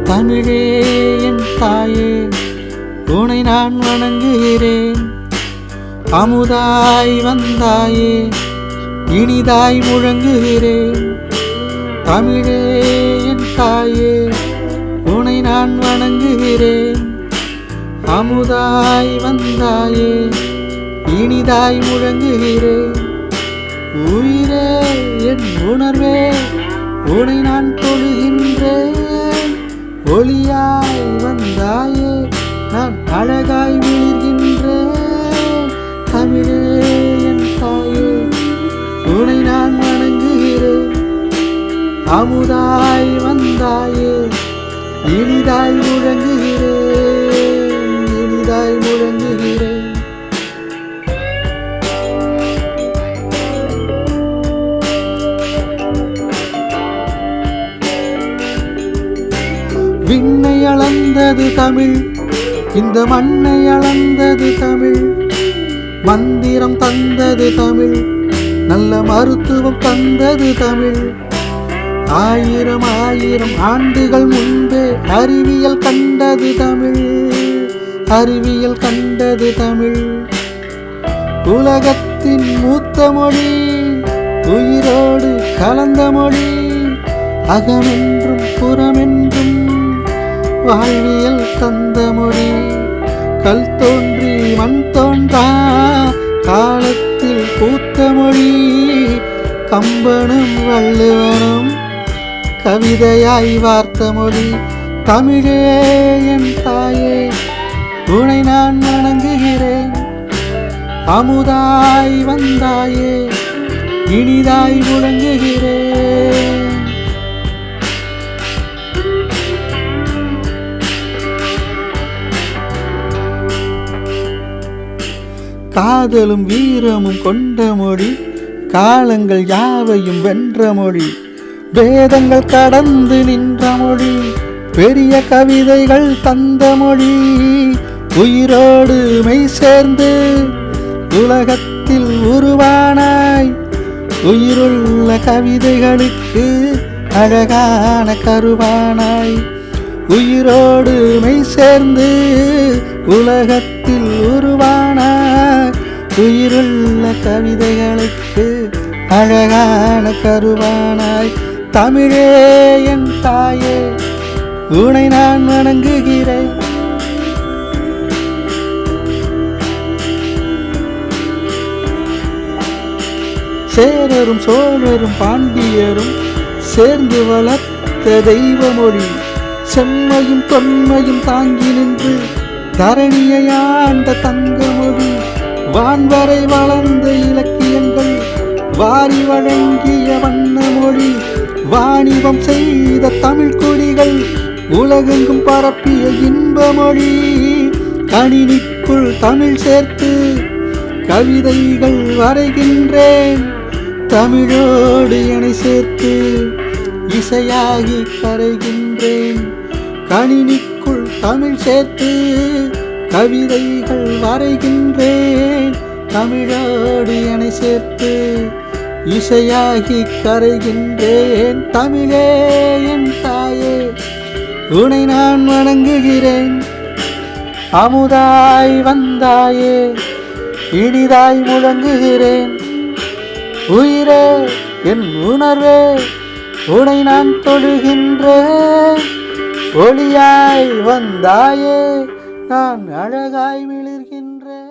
தமிழே என் தாயே உனை நான் வணங்குகிறேன். அமுதாய் வந்தாயே இனிதாய் முழங்குகிறேன். தமிழே என் தாயே உனை நான் வணங்குகிறேன். அமுதாய் வந்தாயே இனிதாய் முழங்குகிறேன். உயிரே என் உணர்வே உனை நான் தொழுகின்றேன். ஒளியாய் வந்தாயே நான் அழகாய் விழுகின்றேன். தமிழே என் தாயே உனை நான் வணங்குகிறேன். அமுதாய் வந்தாயே இனிதாய் முழங்குகிறேன். இனிதாய் முழங்குகிறேன். விண்ணை அளந்தது தமிழ், இந்த மண்ணை அளந்தது தமிழ். மந்திரம் தந்தது தமிழ், நல்ல மருத்துவம் தந்தது தமிழ். ஆயிரம் ஆயிரம் ஆண்டுகள் முன்பே அறிவியல் கண்டது தமிழ். அறிவியல் கண்டது தமிழ். உலகத்தின் மூத்த மொழி, உயிரோடு கலந்த மொழி. அகமென்றும் புறமென்றும் வாழ்வியல் தந்த மொழி. கல் தோன்றி மண் தோன்றா காலத்தில் பூத்த மொழி. கம்பனும் வள்ளுவனும் கவிதையாய் வார்த்த மொழி. தமிழே என் தாயே உனை நான் வணங்குகிறேன். அமுதாய் வந்தாயே இனிதாய் முழங்குகிறேன். காதலும் வீரமும் கொண்ட மொழி, காலங்கள் யாவையும் வென்ற மொழி. வேதங்கள் கடந்து நின்ற மொழி, பெரிய கவிதைகள் தந்த மொழி. உயிரோடு மெய் சேர்ந்து உலகத்தில் உருவானாய். உயிருள்ள கவிதைகளுக்கு அழகான கருவானாய். உயிரோடு மெய் சேர்ந்து உலகத்தில் உருவானாய். உயிருள்ள கவிதைகளுக்கு அழகான கருவானாய். தமிழே என் தாயே உனை நான் வணங்குகிறேன். சேரரும் சோழரும் பாண்டியரும் சேர்ந்து வளர்த்த தெய்வ மொழி. செம்மையும் தொன்மையும் தாங்கி நின்று தரணியை ஆண்ட தங்க மொழி. வான்வரை வளர்ந்த இலக்கியங்கள் வாரி வழங்கிய வண்ண மொழி. வாணிபம் செய்த தமிழ் கொடிகள் உலகெங்கும் பரப்பிய இன்ப மொழி. கணினிக்குள் தமிழ் சேர்த்து கவிதைகள் வரைகின்றேன். தமிழோடு இணை சேர்த்து இசையாகி கரைகின்றேன். கணினிக்குள் தமிழ் சேர்த்து கவிதைகள் வரைகின்றேன். தமிழோடு இணை சேர்த்து இசையாகி கரைகின்றேன். தமிழே என் தாயே உனை நான் வணங்குகிறேன். அமுதாய் வந்தாயே இனிதாய் முழங்குகிறேன். உயிரே என் உணர்வே உனை நான் தொழுகின்றேன். ஒளியாய் வந்தாயே நான் அழகாய் மிளிர்கின்றேன்.